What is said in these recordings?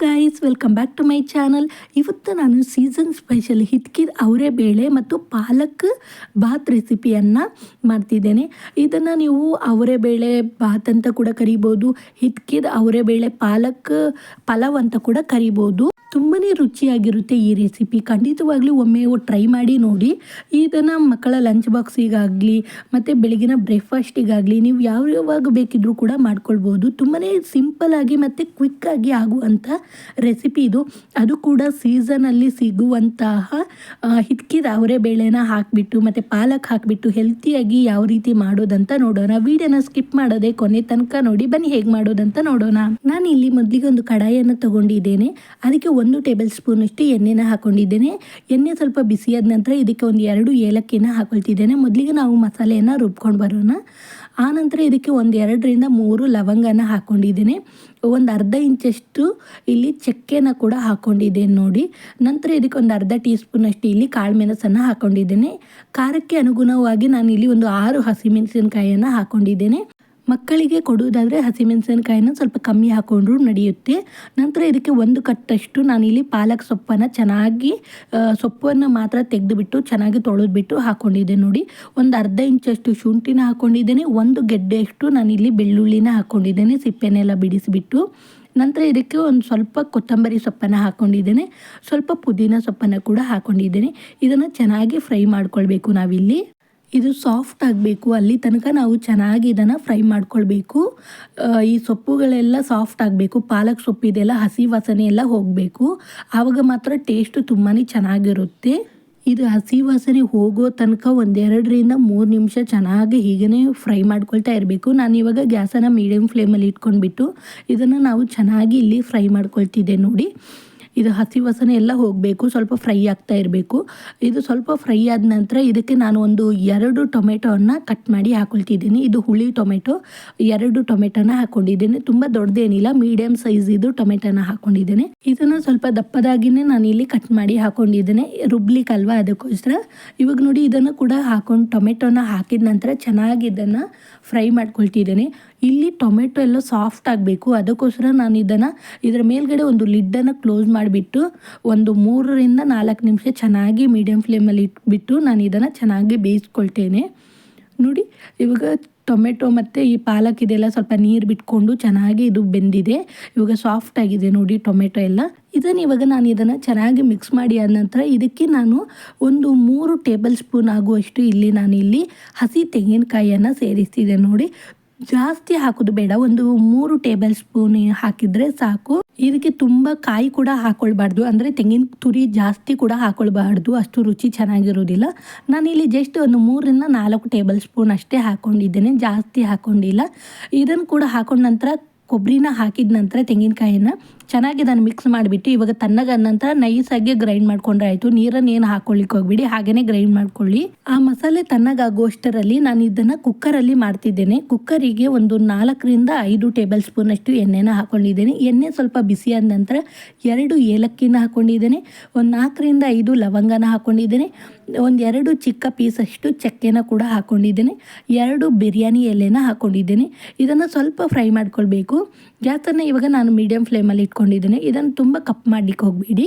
Guys, welcome back to my channel. ಇವತ್ತು ನಾನು season special ಹಿತ್ಕಿದ ಅವರೆಬೇಳೆ ಮತ್ತು ಪಾಲಕ್ ಬಾತ್ ರೆಸಿಪಿಯನ್ನು ಮಾಡ್ತಿದ್ದೇನೆ. ಇದನ್ನು ನೀವು ಅವರೆಬೇಳೆ ಬಾತ್ ಅಂತ ಕೂಡ ಕರಿಬೋದು, ಹಿತ್ಕಿದ ಅವರೆಬೇಳೆ ಪಾಲಕ್ ಪಲಾವ್ ಅಂತ ಕೂಡ ಕರಿಬೋದು. ತುಂಬಾ ರುಚಿಯಾಗಿರುತ್ತೆ ಈ ರೆಸಿಪಿ. ಖಂಡಿತವಾಗ್ಲೂ ಒಮ್ಮೆ ಟ್ರೈ ಮಾಡಿ ನೋಡಿ. ಇದನ್ನು ಮಕ್ಕಳ ಲಂಚ್ ಬಾಕ್ಸಿಗಾಗಲಿ ಮತ್ತು ಬೆಳಗಿನ ಬ್ರೇಕ್ಫಾಸ್ಟಿಗಾಗಲಿ ನೀವು ಯಾವಾಗ ಬೇಕಿದ್ರೂ ಕೂಡ ಮಾಡ್ಕೊಳ್ಬೋದು. ತುಂಬಾ ಸಿಂಪಲ್ಲಾಗಿ ಮತ್ತು ಕ್ವಿಕ್ಕಾಗಿ ಆಗುವಂಥ ರೆಸಿಪಿ ಇದು. ಅದು ಕೂಡ ಸೀಸನಲ್ಲಿ ಸಿಗುವಂತಹ ಹಿತ್ಕಿದ ಅವರೆಬೇಳೆನ ಹಾಕಿಬಿಟ್ಟು ಮತ್ತು ಪಾಲಕ್ ಹಾಕಿಬಿಟ್ಟು ಹೆಲ್ತಿಯಾಗಿ ಯಾವ ರೀತಿ ಮಾಡೋದಂತ ನೋಡೋಣ. ವಿಡಿಯೋನ ಸ್ಕಿಪ್ ಮಾಡೋದೆ ಕೊನೆ ತನಕ ನೋಡಿ. ಬನ್ನಿ ಹೇಗೆ ಮಾಡೋದಂತ ನೋಡೋಣ. ನಾನು ಇಲ್ಲಿ ಮೊದಲಿಗೆ ಒಂದು ಕಡಾಯಿಯನ್ನು ತಗೊಂಡಿದ್ದೇನೆ. ಅದಕ್ಕೆ 1 ಟೇಬಲ್ ಸ್ಪೂನಷ್ಟು ಎಣ್ಣೆನ ಹಾಕೊಂಡಿದ್ದೇನೆ. ಎಣ್ಣೆ ಸ್ವಲ್ಪ ಬಿಸಿಯಾದ ನಂತರ ಇದಕ್ಕೆ ಒಂದು 2 ಏಲಕ್ಕಿನ ಹಾಕೊಳ್ತಿದ್ದೇನೆ. ಮೊದಲಿಗೆ ನಾವು ಮಸಾಲೆಯನ್ನು ರುಬ್ಕೊಂಡು ಬರೋಣ. ಆನಂತರ ಇದಕ್ಕೆ ಒಂದು 2 ರಿಂದ 3 ಲವಂಗನ ಹಾಕ್ಕೊಂಡಿದ್ದೇನೆ. ಒಂದು ಅರ್ಧ ಇಂಚಷ್ಟು ಇಲ್ಲಿ ಚಕ್ಕೆನ ಕೂಡ ಹಾಕ್ಕೊಂಡಿದ್ದೇನೆ ನೋಡಿ. ನಂತರ ಇದಕ್ಕೆ ಒಂದು ಅರ್ಧ ಟೀ ಸ್ಪೂನಷ್ಟು ಇಲ್ಲಿ ಕಾಳು ಮೆಣಸನ್ನು ಹಾಕ್ಕೊಂಡಿದ್ದೇನೆ. ಖಾರಕ್ಕೆ ಅನುಗುಣವಾಗಿ ನಾನು ಇಲ್ಲಿ ಒಂದು 6 ಹಸಿಮೆಣಸಿನಕಾಯಿಯನ್ನು ಹಾಕ್ಕೊಂಡಿದ್ದೇನೆ. ಮಕ್ಕಳಿಗೆ ಕೊಡುವುದಾದರೆ ಹಸಿಮೆಣಸಿನಕಾಯಿನ ಸ್ವಲ್ಪ ಕಮ್ಮಿ ಹಾಕ್ಕೊಂಡ್ರೂ ನಡೆಯುತ್ತೆ. ನಂತರ ಇದಕ್ಕೆ 1 ಕಟ್ಟಷ್ಟು ನಾನಿಲ್ಲಿ ಪಾಲಕ್ ಸೊಪ್ಪನ್ನು ಚೆನ್ನಾಗಿ ಸೊಪ್ಪನ್ನು ಮಾತ್ರ ತೆಗೆದುಬಿಟ್ಟು ಚೆನ್ನಾಗಿ ತೊಳೆದ್ಬಿಟ್ಟು ಹಾಕ್ಕೊಂಡಿದ್ದೇನೆ ನೋಡಿ. ಒಂದು ಅರ್ಧ ಇಂಚಷ್ಟು ಶುಂಠಿನ ಹಾಕ್ಕೊಂಡಿದ್ದೇನೆ. 1 ಗೆಡ್ಡೆಯಷ್ಟು ನಾನಿಲ್ಲಿ ಬೆಳ್ಳುಳ್ಳಿನ ಹಾಕ್ಕೊಂಡಿದ್ದೇನೆ ಸಿಪ್ಪೆನೆಲ್ಲ ಬಿಡಿಸಿಬಿಟ್ಟು. ನಂತರ ಇದಕ್ಕೆ ಒಂದು ಸ್ವಲ್ಪ ಕೊತ್ತಂಬರಿ ಸೊಪ್ಪನ್ನು ಹಾಕ್ಕೊಂಡಿದ್ದೇನೆ. ಸ್ವಲ್ಪ ಪುದೀನ ಸೊಪ್ಪನ್ನು ಕೂಡ ಹಾಕ್ಕೊಂಡಿದ್ದೇನೆ. ಇದನ್ನು ಚೆನ್ನಾಗಿ ಫ್ರೈ ಮಾಡ್ಕೊಳ್ಬೇಕು. ನಾವಿಲ್ಲಿ ಇದು ಸಾಫ್ಟ್ ಆಗಬೇಕು, ಅಲ್ಲಿ ತನಕ ನಾವು ಚೆನ್ನಾಗಿ ಇದನ್ನು ಫ್ರೈ ಮಾಡ್ಕೊಳ್ಬೇಕು. ಈ ಸೊಪ್ಪುಗಳೆಲ್ಲ ಸಾಫ್ಟ್ ಆಗಬೇಕು. ಪಾಲಕ್ ಸೊಪ್ಪಿದೆಲ್ಲ ಹಸಿ ವಾಸನೆ ಎಲ್ಲ ಹೋಗಬೇಕು. ಆವಾಗ ಮಾತ್ರ ಟೇಸ್ಟ್ ತುಂಬಾ ಚೆನ್ನಾಗಿರುತ್ತೆ. ಇದು ಹಸಿ ವಾಸನೆ ಹೋಗೋ ತನಕ ಒಂದು 2 ರಿಂದ 3 ನಿಮಿಷ ಚೆನ್ನಾಗಿ ಹೀಗೇ ಫ್ರೈ ಮಾಡ್ಕೊಳ್ತಾ ಇರಬೇಕು. ನಾನು ಇವಾಗ ಗ್ಯಾಸನ್ನು ಮೀಡಿಯಮ್ ಫ್ಲೇಮಲ್ಲಿ ಇಟ್ಕೊಂಡ್ಬಿಟ್ಟು ಇದನ್ನು ನಾವು ಚೆನ್ನಾಗಿ ಇಲ್ಲಿ ಫ್ರೈ ಮಾಡ್ಕೊಳ್ತಿದ್ದೆ ನೋಡಿ. ಇದು ಹಸಿ ವಾಸನೆ ಎಲ್ಲ ಹೋಗಬೇಕು, ಸ್ವಲ್ಪ ಫ್ರೈ ಆಗ್ತಾ ಇರಬೇಕು. ಇದು ಸ್ವಲ್ಪ ಫ್ರೈ ಆದ ನಂತರ ಇದಕ್ಕೆ ನಾನು ಒಂದು 2 ಟೊಮೆಟೊವನ್ನು ಕಟ್ ಮಾಡಿ ಹಾಕೊಳ್ತಿದ್ದೀನಿ. ಇದು ಹುಳಿ ಟೊಮೆಟೊ, 2 ಟೊಮೆಟೊನ ಹಾಕ್ಕೊಂಡಿದ್ದೇನೆ. ತುಂಬ ದೊಡ್ಡದೇನಿಲ್ಲ, ಮೀಡಿಯಮ್ ಸೈಜ್ ಇದು ಟೊಮೆಟೊನ ಹಾಕ್ಕೊಂಡಿದ್ದೇನೆ. ಇದನ್ನು ಸ್ವಲ್ಪ ದಪ್ಪದಾಗಿಯೇ ನಾನು ಇಲ್ಲಿ ಕಟ್ ಮಾಡಿ ಹಾಕ್ಕೊಂಡಿದ್ದೇನೆ, ರುಬ್ಲಿಕ್ಕಲ್ವಾ ಅದಕ್ಕೋಸ್ಕರ. ಇವಾಗ ನೋಡಿ ಇದನ್ನು ಕೂಡ ಹಾಕೊಂಡು ಟೊಮೆಟೊನ ಹಾಕಿದ ನಂತರ ಚೆನ್ನಾಗಿ ಇದನ್ನು ಫ್ರೈ ಮಾಡ್ಕೊಳ್ತಿದ್ದೇನೆ. ಇಲ್ಲಿ ಟೊಮೆಟೊ ಎಲ್ಲ ಸಾಫ್ಟ್ ಆಗಬೇಕು, ಅದಕ್ಕೋಸ್ಕರ ನಾನು ಇದರ ಮೇಲ್ಗಡೆ ಒಂದು ಲಿಡ್ಡನ್ನು ಕ್ಲೋಸ್ ಮಾಡಿಬಿಟ್ಟು ಒಂದು 3 ರಿಂದ 4 ನಿಮಿಷ ಚೆನ್ನಾಗಿ ಮೀಡಿಯಮ್ ಫ್ಲೇಮಲ್ಲಿ ಇಟ್ಬಿಟ್ಟು ನಾನು ಇದನ್ನು ಚೆನ್ನಾಗಿ ಬೇಯಿಸ್ಕೊಳ್ತೇನೆ ನೋಡಿ. ಇವಾಗ ಟೊಮೆಟೊ ಮತ್ತು ಈ ಪಾಲಕ್ ಇದೆಲ್ಲ ಸ್ವಲ್ಪ ನೀರು ಬಿಟ್ಕೊಂಡು ಚೆನ್ನಾಗಿ ಇದು ಬೆಂದಿದೆ. ಇವಾಗ ಸಾಫ್ಟ್ ಆಗಿದೆ ನೋಡಿ ಟೊಮೆಟೊ ಎಲ್ಲ. ಇವಾಗ ನಾನು ಇದನ್ನು ಚೆನ್ನಾಗಿ ಮಿಕ್ಸ್ ಮಾಡಿ ಆದ ನಂತರ ಇದಕ್ಕೆ ನಾನು ಒಂದು 3 ಟೇಬಲ್ ಸ್ಪೂನ್ ಆಗುವಷ್ಟು ಇಲ್ಲಿ ಹಸಿ ತೆಂಗಿನಕಾಯಿಯನ್ನು ಸೇರಿಸ್ತಿದ್ದೆ ನೋಡಿ. ಜಾಸ್ತಿ ಹಾಕೋದು ಬೇಡ, ಒಂದು 3 ಟೇಬಲ್ ಸ್ಪೂನ್ ಹಾಕಿದರೆ ಸಾಕು. ಇದಕ್ಕೆ ತುಂಬ ಕಾಯಿ ಕೂಡ ಹಾಕ್ಕೊಳ್ಬಾರ್ದು, ಅಂದರೆ ತೆಂಗಿನ ತುರಿ ಜಾಸ್ತಿ ಕೂಡ ಹಾಕ್ಕೊಳ್ಬಾರ್ದು, ಅಷ್ಟು ರುಚಿ ಚೆನ್ನಾಗಿರೋದಿಲ್ಲ. ನಾನಿಲ್ಲಿ ಜಸ್ಟ್ ಒಂದು 3 ರಿಂದ 4 ಟೇಬಲ್ ಸ್ಪೂನ್ ಅಷ್ಟೇ ಹಾಕ್ಕೊಂಡಿದ್ದೇನೆ, ಜಾಸ್ತಿ ಹಾಕ್ಕೊಂಡಿಲ್ಲ. ಇದನ್ನು ಕೂಡ ಹಾಕೊಂಡ ನಂತರ ಕೊಬ್ಬರಿನ ಹಾಕಿದ ನಂತರ ತೆಂಗಿನಕಾಯಿನ ಚೆನ್ನಾಗಿ ಇದನ್ನು ಮಿಕ್ಸ್ ಮಾಡಿಬಿಟ್ಟು ಇವಾಗ ತಣ್ಣಗಾದ ನಂತರ ನೈಸಾಗಿ ಗ್ರೈಂಡ್ ಮಾಡ್ಕೊಂಡ್ರೆ ಆಯಿತು. ನೀರನ್ನು ಏನು ಹಾಕ್ಕೊಳ್ಳಿಕ್ಕೆ ಹೋಗ್ಬಿಡಿ, ಹಾಗೆಯೇ ಗ್ರೈಂಡ್ ಮಾಡ್ಕೊಳ್ಳಿ. ಆ ಮಸಾಲೆ ತಣ್ಣಗಾಗುವಷ್ಟರಲ್ಲಿ ನಾನು ಇದನ್ನು ಕುಕ್ಕರಲ್ಲಿ ಮಾಡ್ತಿದ್ದೇನೆ. ಕುಕ್ಕರಿಗೆ ಒಂದು 4 ರಿಂದ 5 ಟೇಬಲ್ ಸ್ಪೂನಷ್ಟು ಎಣ್ಣೆನ ಹಾಕ್ಕೊಂಡಿದ್ದೇನೆ. ಎಣ್ಣೆ ಸ್ವಲ್ಪ ಬಿಸಿಯಾದ ನಂತರ 2 ಏಲಕ್ಕಿನ ಹಾಕ್ಕೊಂಡಿದ್ದೇನೆ, ಒಂದು 4 ರಿಂದ 5 ಲವಂಗನ ಹಾಕ್ಕೊಂಡಿದ್ದೇನೆ, ಒಂದು 2 ಚಿಕ್ಕ ಪೀಸಷ್ಟು ಚಕ್ಕೆನ ಕೂಡ ಹಾಕ್ಕೊಂಡಿದ್ದೇನೆ, 2 ಬಿರಿಯಾನಿ ಎಲೆನ ಹಾಕ್ಕೊಂಡಿದ್ದೇನೆ. ಇದನ್ನು ಸ್ವಲ್ಪ ಫ್ರೈ ಮಾಡ್ಕೊಳ್ಬೇಕು. ಗ್ಯಾಸನ್ನು ಇವಾಗ ನಾನು ಮೀಡಿಯಮ್ ಫ್ಲೇಮಲ್ಲಿ ಇಟ್ಕೊಂಡಿದ್ದೇನೆ. ಇದನ್ನು ತುಂಬ ಕಪ್ ಮಾಡಲಿಕ್ಕೆ ಹೋಗಬೇಡಿ,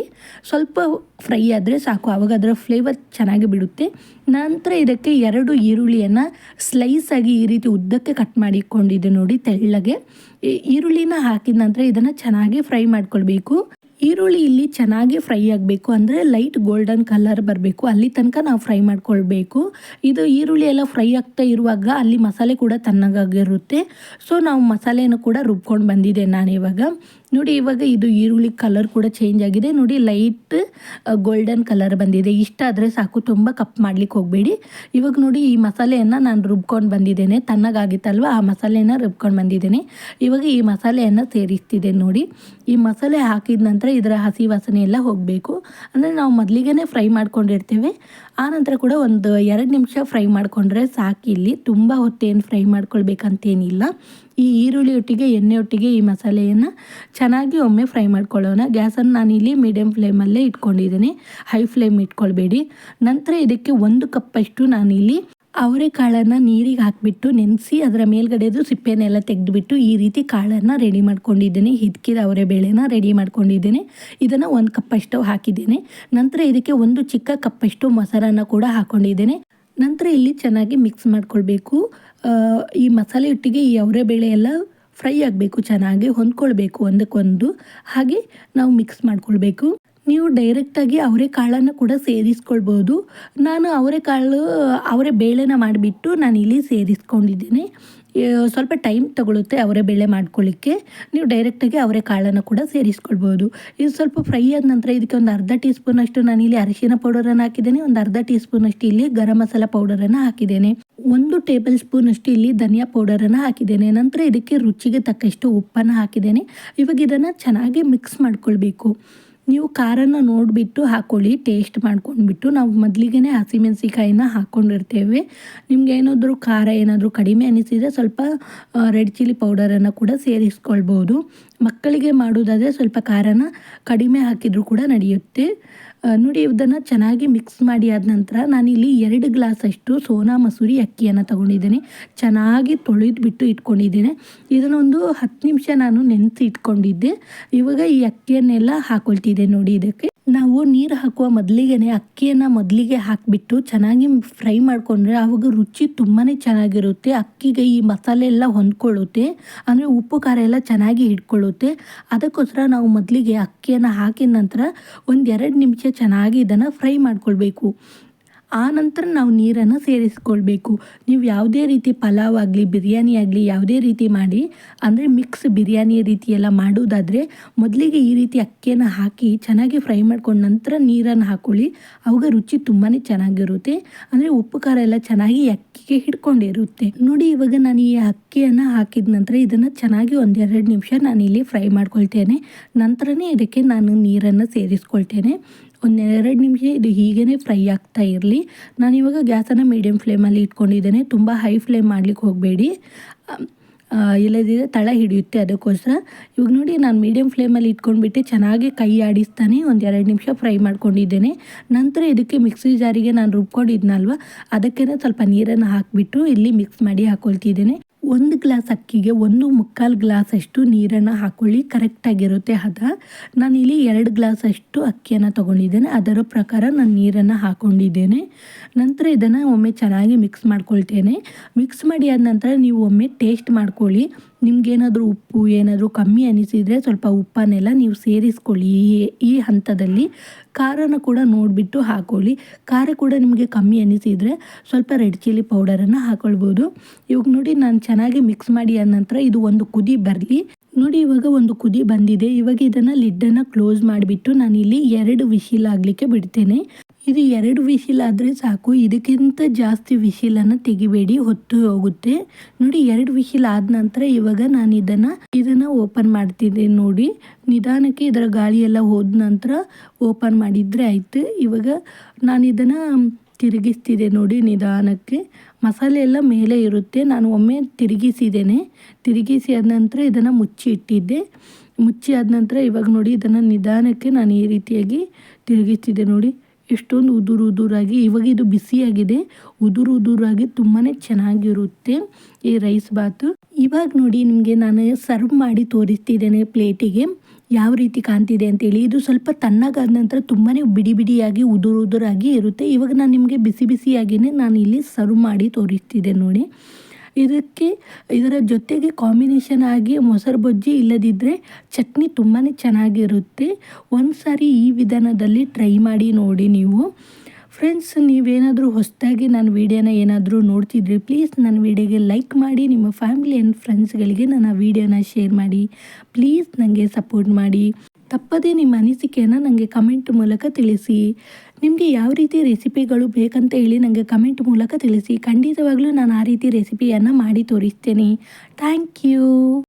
ಸ್ವಲ್ಪ ಫ್ರೈ ಆದರೆ ಸಾಕು, ಆವಾಗ ಅದರ ಫ್ಲೇವರ್ ಚೆನ್ನಾಗಿ ಬಿಡುತ್ತೆ. ನಂತರ ಇದಕ್ಕೆ 2 ಈರುಳ್ಳಿಯನ್ನು ಸ್ಲೈಸಾಗಿ ಈ ರೀತಿ ಉದ್ದಕ್ಕೆ ಕಟ್ ಮಾಡಿಕೊಂಡಿದ್ದೆ ನೋಡಿ ತೆಳ್ಳಗೆ. ಈರುಳ್ಳಿನ ಹಾಕಿದ ನಂತರ ಇದನ್ನು ಚೆನ್ನಾಗಿ ಫ್ರೈ ಮಾಡ್ಕೊಳ್ಬೇಕು. ಈರುಳ್ಳಿ ಇಲ್ಲಿ ಚೆನ್ನಾಗಿ ಫ್ರೈ ಆಗಬೇಕು, ಅಂದರೆ ಲೈಟ್ ಗೋಲ್ಡನ್ ಕಲರ್ ಬರಬೇಕು, ಅಲ್ಲಿ ತನಕ ನಾವು ಫ್ರೈ ಮಾಡ್ಕೊಳ್ಬೇಕು. ಇದು ಈರುಳ್ಳಿ ಎಲ್ಲ ಫ್ರೈ ಆಗ್ತಾ ಇರುವಾಗ ಅಲ್ಲಿ ಮಸಾಲೆ ಕೂಡ ತಣ್ಣಗಾಗಿರುತ್ತೆ. ಸೊ ನಾವು ಮಸಾಲೆಯನ್ನು ಕೂಡ ರುಬ್ಕೊಂಡು ಬಂದಿದ್ದೆ ನಾನು ಇವಾಗ ನೋಡಿ. ಇವಾಗ ಇದು ಈರುಳ್ಳಿ ಕಲರ್ ಕೂಡ ಚೇಂಜ್ ಆಗಿದೆ ನೋಡಿ, ಲೈಟ್ ಗೋಲ್ಡನ್ ಕಲರ್ ಬಂದಿದೆ. ಇಷ್ಟ ಆದರೆ ಸಾಕು, ತುಂಬ ಕಪ್ ಮಾಡ್ಲಿಕ್ಕೆ ಹೋಗಬೇಡಿ. ಇವಾಗ ನೋಡಿ ಈ ಮಸಾಲೆಯನ್ನು ನಾನು ರುಬ್ಕೊಂಡು ಬಂದಿದ್ದೇನೆ, ತಣ್ಣಗಾಗಿತ್ತಲ್ವ ಆ ಮಸಾಲೆಯನ್ನು ರುಬ್ಕೊಂಡು ಬಂದಿದ್ದೇನೆ. ಇವಾಗ ಈ ಮಸಾಲೆಯನ್ನು ಸೇರಿಸ್ತಿದೆ ನೋಡಿ. ಈ ಮಸಾಲೆ ಹಾಕಿದ ನಂತರ ಇದರ ಹಸಿ ವಾಸನೆ ಎಲ್ಲ ಹೋಗಬೇಕು, ಅಂದರೆ ನಾವು ಮೊದಲಿಗೆ ಫ್ರೈ ಮಾಡ್ಕೊಂಡಿರ್ತೇವೆ. ಆನಂತರ ಕೂಡ ಒಂದು 2 ನಿಮಿಷ ಫ್ರೈ ಮಾಡಿಕೊಂಡ್ರೆ ಸಾಕು. ಇಲ್ಲಿ ತುಂಬ ಹೊತ್ತೇನು ಫ್ರೈ ಮಾಡ್ಕೊಳ್ಬೇಕಂತೇನಿಲ್ಲ. ಈ ಈರುಳ್ಳಿ ಒಟ್ಟಿಗೆ ಎಣ್ಣೆ ಒಟ್ಟಿಗೆ ಈ ಮಸಾಲೆಯನ್ನು ಚೆನ್ನಾಗಿ ಒಮ್ಮೆ ಫ್ರೈ ಮಾಡ್ಕೊಳ್ಳೋಣ. ಗ್ಯಾಸನ್ನು ನಾನಿಲ್ಲಿ ಮೀಡಿಯಮ್ ಫ್ಲೇಮಲ್ಲೇ ಇಟ್ಕೊಂಡಿದ್ದೀನಿ, ಹೈ ಫ್ಲೇಮ್ ಇಟ್ಕೊಳ್ಬೇಡಿ. ನಂತರ ಇದಕ್ಕೆ 1 ಕಪ್ಪಷ್ಟು ನಾನಿಲ್ಲಿ ಅವರೆಕಾಳನ್ನು ನೀರಿಗೆ ಹಾಕಿಬಿಟ್ಟು ನೆನೆಸಿ ಅದರ ಮೇಲ್ಗಡೆದು ಸಿಪ್ಪೆನೆಲ್ಲ ತೆಗೆದುಬಿಟ್ಟು ಈ ರೀತಿ ಕಾಳನ್ನು ರೆಡಿ ಮಾಡ್ಕೊಂಡಿದ್ದೇನೆ. ಹಿದ್ಕಿದ ಅವರೆಬೇಳೆನ ರೆಡಿ ಮಾಡ್ಕೊಂಡಿದ್ದೇನೆ. ಇದನ್ನು 1 ಕಪ್ಪಷ್ಟು ಹಾಕಿದ್ದೇನೆ. ನಂತರ ಇದಕ್ಕೆ 1 ಚಿಕ್ಕ ಕಪ್ಪಷ್ಟು ಮೊಸರನ್ನು ಕೂಡ ಹಾಕ್ಕೊಂಡಿದ್ದೇನೆ. ನಂತರ ಇಲ್ಲಿ ಚೆನ್ನಾಗಿ ಮಿಕ್ಸ್ ಮಾಡ್ಕೊಳ್ಬೇಕು. ಈ ಮಸಾಲೆ ಹಿಟ್ಟಿಗೆ ಈ ಅವರೆಬೇಳೆ ಎಲ್ಲ ಫ್ರೈ ಆಗಬೇಕು, ಚೆನ್ನಾಗಿ ಹೊಂದ್ಕೊಳ್ಬೇಕು ಒಂದಕ್ಕೊಂದು. ಹಾಗೆ ನಾವು ಮಿಕ್ಸ್ ಮಾಡ್ಕೊಳ್ಬೇಕು. ನೀವು ಡೈರೆಕ್ಟಾಗಿ ಅವರೆಕಾಳನ್ನು ಕೂಡ ಸೇರಿಸ್ಕೊಳ್ಬೋದು. ನಾನು ಅವರೆಬೇಳೆನ ಮಾಡಿಬಿಟ್ಟು ನಾನು ಇಲ್ಲಿ ಸೇರಿಸ್ಕೊಂಡಿದ್ದೀನಿ. ಸ್ವಲ್ಪ ಟೈಮ್ ತಗೊಳುತ್ತೆ ಅವರೆಬೇಳೆ ಮಾಡ್ಕೊಳ್ಳಿಕ್ಕೆ. ನೀವು ಡೈರೆಕ್ಟಾಗಿ ಅವರೆಕಾಳನ್ನು ಕೂಡ ಸೇರಿಸ್ಕೊಳ್ಬೋದು. ಇದು ಸ್ವಲ್ಪ ಫ್ರೈ ಆದ ನಂತರ ಇದಕ್ಕೆ ಒಂದು ಅರ್ಧ ಟೀ ಸ್ಪೂನಷ್ಟು ನಾನಿಲ್ಲಿ ಅರಿಶಿನ ಪೌಡರನ್ನು ಹಾಕಿದ್ದೇನೆ. ಒಂದು ಅರ್ಧ ಟೀ ಸ್ಪೂನಷ್ಟು ಇಲ್ಲಿ ಗರಂ ಮಸಾಲ ಪೌಡರನ್ನು ಹಾಕಿದ್ದೇನೆ. 1 ಟೇಬಲ್ ಸ್ಪೂನಷ್ಟು ಇಲ್ಲಿ ಧನಿಯಾ ಪೌಡರನ್ನು ಹಾಕಿದ್ದೇನೆ. ನಂತರ ಇದಕ್ಕೆ ರುಚಿಗೆ ತಕ್ಕಷ್ಟು ಉಪ್ಪನ್ನು ಹಾಕಿದ್ದೇನೆ. ಇವಾಗ ಇದನ್ನು ಚೆನ್ನಾಗಿ ಮಿಕ್ಸ್ ಮಾಡ್ಕೊಳ್ಬೇಕು. ನೀವು ಖಾರನ ನೋಡಿಬಿಟ್ಟು ಹಾಕ್ಕೊಳ್ಳಿ, ಟೇಸ್ಟ್ ಮಾಡ್ಕೊಂಡ್ಬಿಟ್ಟು. ನಾವು ಮೊದಲಿಗೆ ಹಸಿಮೆಣಸಿಕಾಯಿನ ಹಾಕ್ಕೊಂಡಿರ್ತೇವೆ. ನಿಮ್ಗೆ ಏನಾದರೂ ಖಾರ ಏನಾದರೂ ಕಡಿಮೆ ಅನಿಸಿದರೆ ಸ್ವಲ್ಪ ರೆಡ್ ಚಿಲ್ಲಿ ಪೌಡರನ್ನು ಕೂಡ ಸೇರಿಸ್ಕೊಳ್ಬೋದು. ಮಕ್ಕಳಿಗೆ ಮಾಡೋದಾದರೆ ಸ್ವಲ್ಪ ಖಾರನ ಕಡಿಮೆ ಹಾಕಿದರೂ ಕೂಡ ನಡೆಯುತ್ತೆ. ನೋಡಿ, ಇದನ್ನು ಚೆನ್ನಾಗಿ ಮಿಕ್ಸ್ ಮಾಡಿ ಆದ ನಂತರ ನಾನಿಲ್ಲಿ 2 ಗ್ಲಾಸಷ್ಟು ಸೋನಾ ಮಸೂರಿ ಅಕ್ಕಿಯನ್ನು ತೊಗೊಂಡಿದ್ದೇನೆ. ಚೆನ್ನಾಗಿ ತೊಳೆದ್ಬಿಟ್ಟು ಇಟ್ಕೊಂಡಿದ್ದೇನೆ. ಇದನ್ನು ಒಂದು 10 ನಿಮಿಷ ನಾನು ನೆನೆಸಿ ಇಟ್ಕೊಂಡಿದ್ದೆ. ಇವಾಗ ಈ ಅಕ್ಕಿಯನ್ನೆಲ್ಲ ಹಾಕ್ಕೊಳ್ತಿದ್ದೆ. ನೋಡಿ, ಇದಕ್ಕೆ ನಾವು ನೀರು ಹಾಕುವ ಮೊದಲಿಗೆ ಅಕ್ಕಿಯನ್ನು ಮೊದಲಿಗೆ ಹಾಕಿಬಿಟ್ಟು ಚೆನ್ನಾಗಿ ಫ್ರೈ ಮಾಡಿಕೊಂಡ್ರೆ ಆವಾಗ ರುಚಿ ತುಂಬಾ ಚೆನ್ನಾಗಿರುತ್ತೆ. ಅಕ್ಕಿಗೆ ಈ ಮಸಾಲೆ ಎಲ್ಲ ಹೊಂದ್ಕೊಳ್ಳುತ್ತೆ, ಅಂದರೆ ಉಪ್ಪು ಖಾರ ಎಲ್ಲ ಚೆನ್ನಾಗಿ ಹಿಡ್ಕೊಳ್ಳುತ್ತೆ. ಅದಕ್ಕೋಸ್ಕರ ನಾವು ಮೊದಲಿಗೆ ಅಕ್ಕಿಯನ್ನು ಹಾಕಿದ ನಂತರ 1-2 ನಿಮಿಷ ಚೆನ್ನಾಗಿ ಇದನ್ನು ಫ್ರೈ ಮಾಡ್ಕೊಳ್ಬೇಕು. ಆ ನಂತರ ನಾವು ನೀರನ್ನು ಸೇರಿಸ್ಕೊಳ್ಬೇಕು. ನೀವು ಯಾವುದೇ ರೀತಿ ಪಲಾವ್ ಆಗಲಿ, ಬಿರಿಯಾನಿ ಆಗಲಿ ಯಾವುದೇ ರೀತಿ ಮಾಡಿ, ಅಂದರೆ ಮಿಕ್ಸ್ ಬಿರಿಯಾನಿ ರೀತಿಯೆಲ್ಲ ಮಾಡೋದಾದರೆ ಮೊದಲಿಗೆ ಈ ರೀತಿ ಅಕ್ಕಿಯನ್ನು ಹಾಕಿ ಚೆನ್ನಾಗಿ ಫ್ರೈ ಮಾಡ್ಕೊಂಡು ನಂತರ ನೀರನ್ನು ಹಾಕ್ಕೊಳ್ಳಿ. ಅವಾಗ ರುಚಿ ತುಂಬಾ ಚೆನ್ನಾಗಿರುತ್ತೆ. ಅಂದರೆ ಉಪ್ಪು ಖಾರ ಎಲ್ಲ ಚೆನ್ನಾಗಿ ಅಕ್ಕಿಗೆ ಹಿಡ್ಕೊಂಡಿರುತ್ತೆ. ನೋಡಿ, ಇವಾಗ ನಾನು ಈ ಅಕ್ಕಿಯನ್ನು ಹಾಕಿದ ನಂತರ ಇದನ್ನು ಚೆನ್ನಾಗಿ 1-2 ನಿಮಿಷ ನಾನಿಲ್ಲಿ ಫ್ರೈ ಮಾಡ್ಕೊಳ್ತೇನೆ. ನಂತರನೇ ಇದಕ್ಕೆ ನಾನು ನೀರನ್ನು ಸೇರಿಸ್ಕೊಳ್ತೇನೆ. 1-2 ನಿಮಿಷ ಇದು ಹೀಗೇ ಫ್ರೈ ಆಗ್ತಾ ಇರಲಿ. ನಾನಿವಾಗ ಗ್ಯಾಸನ್ನು ಮೀಡಿಯಮ್ ಫ್ಲೇಮಲ್ಲಿ ಇಟ್ಕೊಂಡಿದ್ದೇನೆ. ತುಂಬ ಹೈ ಫ್ಲೇಮ್ ಮಾಡಲಿಕ್ಕೆ ಹೋಗಬೇಡಿ, ಇಲ್ಲದಿದ್ದರೆ ತಳ ಹಿಡಿಯುತ್ತೆ. ಅದಕ್ಕೋಸ್ಕರ ಇವಾಗ ನೋಡಿ, ನಾನು ಮೀಡಿಯಮ್ ಫ್ಲೇಮಲ್ಲಿ ಇಟ್ಕೊಂಡ್ಬಿಟ್ಟು ಚೆನ್ನಾಗಿ ಕೈ ಆಡಿಸ್ತಾನೆ 1-2 ನಿಮಿಷ ಫ್ರೈ ಮಾಡ್ಕೊಂಡಿದ್ದೇನೆ. ನಂತರ ಇದಕ್ಕೆ ಮಿಕ್ಸಿ ಜಾರಿಗೆ ನಾನು ರುಬ್ಕೊಂಡಿದ್ನಲ್ವ, ಅದಕ್ಕೆ ಸ್ವಲ್ಪ ನೀರನ್ನು ಹಾಕಿಬಿಟ್ಟು ಇಲ್ಲಿ ಮಿಕ್ಸ್ ಮಾಡಿ ಹಾಕ್ಕೊಳ್ತಿದ್ದೇನೆ. 1 ಗ್ಲಾಸ್ ಅಕ್ಕಿಗೆ 1.25 ಗ್ಲಾಸಷ್ಟು ನೀರನ್ನು ಹಾಕ್ಕೊಳ್ಳಿ, ಕರೆಕ್ಟಾಗಿರುತ್ತೆ ಹದ. ನಾನಿಲ್ಲಿ 2 ಗ್ಲಾಸಷ್ಟು ಅಕ್ಕಿಯನ್ನು ತೊಗೊಂಡಿದ್ದೇನೆ, ಅದರ ಪ್ರಕಾರ ನಾನು ನೀರನ್ನು ಹಾಕ್ಕೊಂಡಿದ್ದೇನೆ. ನಂತರ ಇದನ್ನು ಒಮ್ಮೆ ಚೆನ್ನಾಗಿ ಮಿಕ್ಸ್ ಮಾಡ್ಕೊಳ್ತೇನೆ. ಮಿಕ್ಸ್ ಮಾಡಿ ಆದ ನಂತರ ನೀವು ಒಮ್ಮೆ ಟೇಸ್ಟ್ ಮಾಡ್ಕೊಳ್ಳಿ. ನಿಮಗೇನಾದರೂ ಉಪ್ಪು ಏನಾದರೂ ಕಮ್ಮಿ ಅನಿಸಿದರೆ ಸ್ವಲ್ಪ ಉಪ್ಪನ್ನೆಲ್ಲ ನೀವು ಸೇರಿಸ್ಕೊಳ್ಳಿ. ಈ ಹಂತದಲ್ಲಿ ಖಾರನ ಕೂಡ ನೋಡಿಬಿಟ್ಟು ಹಾಕ್ಕೊಳ್ಳಿ. ಖಾರ ಕೂಡ ನಿಮಗೆ ಕಮ್ಮಿ ಅನಿಸಿದರೆ ಸ್ವಲ್ಪ ರೆಡ್ ಚಿಲ್ಲಿ ಪೌಡರನ್ನು ಹಾಕ್ಕೊಳ್ಬೋದು. ಇವಾಗ ನೋಡಿ, ನಾನು ಚೆನ್ನಾಗಿ ಮಿಕ್ಸ್ ಮಾಡಿ ಆದ ನಂತರ ಇದು ಒಂದು ಕುದಿ ಬರಲಿ. ನೋಡಿ, ಇವಾಗ ಒಂದು ಕುದಿ ಬಂದಿದೆ. ಇವಾಗ ಇದನ್ನು ಲಿಡ್ಡನ್ನು ಕ್ಲೋಸ್ ಮಾಡಿಬಿಟ್ಟು ನಾನಿಲ್ಲಿ 2 ವಿಶಿಲ್ ಆಗಲಿಕ್ಕೆ ಬಿಡ್ತೇನೆ. ಇದು 2 ವಿಶಿಲ್ ಆದರೆ ಸಾಕು, ಇದಕ್ಕಿಂತ ಜಾಸ್ತಿ ವಿಶಿಲನ್ನು ತೆಗಿಬೇಡಿ, ಹೊತ್ತು ಹೋಗುತ್ತೆ. ನೋಡಿ, 2 ವಿಶಿಲ್ ಆದ ನಂತರ ಇವಾಗ ನಾನು ಇದನ್ನು ಓಪನ್ ಮಾಡ್ತಿದ್ದೆ. ನೋಡಿ, ನಿಧಾನಕ್ಕೆ ಇದರ ಗಾಳಿ ಎಲ್ಲ ಹೋದ ನಂತರ ಓಪನ್ ಮಾಡಿದರೆ ಆಯಿತು. ಇವಾಗ ನಾನು ಇದನ್ನು ತಿರುಗಿಸ್ತಿದ್ದೆ. ನೋಡಿ, ನಿಧಾನಕ್ಕೆ ಮಸಾಲೆ ಎಲ್ಲ ಮೇಲೆ ಇರುತ್ತೆ. ನಾನು ಒಮ್ಮೆ ತಿರುಗಿಸಿದ್ದೇನೆ. ತಿರುಗಿಸಿ ಆದ ನಂತರ ಇದನ್ನು ಮುಚ್ಚಿ ಇಟ್ಟಿದ್ದೆ. ಮುಚ್ಚಿ ಆದ ನಂತರ ಇವಾಗ ನೋಡಿ, ಇದನ್ನು ನಿಧಾನಕ್ಕೆ ನಾನು ಈ ರೀತಿಯಾಗಿ ತಿರುಗಿಸ್ತಿದ್ದೆ. ನೋಡಿ, ಎಷ್ಟೊಂದು ಉದುರಾಗಿ, ಇವಾಗ ಇದು ಬಿಸಿಯಾಗಿದೆ. ಉದುರಾಗಿ ತುಂಬಾ ಚೆನ್ನಾಗಿರುತ್ತೆ ಈ ರೈಸ್ ಬಾತು. ಇವಾಗ ನೋಡಿ, ನಿಮಗೆ ನಾನು ಸರ್ವ್ ಮಾಡಿ ತೋರಿಸ್ತಿದ್ದೇನೆ ಪ್ಲೇಟಿಗೆ ಯಾವ ರೀತಿ ಕಾಣ್ತಿದೆ ಅಂತೇಳಿ. ಇದು ಸ್ವಲ್ಪ ತಣ್ಣಗಾದ ನಂತರ ತುಂಬಾ ಬಿಡಿಯಾಗಿ ಉದುರಾಗಿ ಇರುತ್ತೆ. ಇವಾಗ ನಾನು ನಿಮಗೆ ಬಿಸಿಯಾಗಿಯೇ ನಾನು ಇಲ್ಲಿ ಸರ್ವ್ ಮಾಡಿ ತೋರಿಸ್ತಿದ್ದೆ. ನೋಡಿ, ಇದರ ಜೊತೆಗೆ ಕಾಂಬಿನೇಷನ್ ಆಗಿ ಮೊಸರು ಬಜ್ಜಿ ಇಲ್ಲದಿದ್ದರೆ ಚಟ್ನಿ ತುಂಬಾ ಚೆನ್ನಾಗಿರುತ್ತೆ. ಒಂದು ಸಾರಿ ಈ ವಿಧಾನದಲ್ಲಿ ಟ್ರೈ ಮಾಡಿ ನೋಡಿ ನೀವು. ಫ್ರೆಂಡ್ಸ್, ನೀವೇನಾದರೂ ಹೊಸದಾಗಿ ನನ್ನ ವೀಡಿಯೋನ ಏನಾದರೂ ನೋಡ್ತಿದ್ರಿ, ಪ್ಲೀಸ್ ನನ್ನ ವೀಡಿಯೋಗೆ ಲೈಕ್ ಮಾಡಿ, ನಿಮ್ಮ ಫ್ಯಾಮಿಲಿ ಆ್ಯಂಡ್ ಫ್ರೆಂಡ್ಸ್ಗಳಿಗೆ ನನ್ನ ವೀಡಿಯೋನ ಶೇರ್ ಮಾಡಿ. ಪ್ಲೀಸ್ ನನಗೆ ಸಪೋರ್ಟ್ ಮಾಡಿ. ತಪ್ಪದೇ ನಿಮ್ಮ ಅನಿಸಿಕೆಯನ್ನು ನನಗೆ ಕಮೆಂಟ್ ಮೂಲಕ ತಿಳಿಸಿ. ನಿಮಗೆ ಯಾವ ರೀತಿ ರೆಸಿಪಿಗಳು ಬೇಕಂತ ಹೇಳಿ ನನಗೆ ಕಮೆಂಟ್ ಮೂಲಕ ತಿಳಿಸಿ. ಖಂಡಿತವಾಗ್ಲೂ ನಾನು ಆ ರೀತಿ ರೆಸಿಪಿಯನ್ನು ಮಾಡಿ ತೋರಿಸ್ತೇನೆ. Thank you.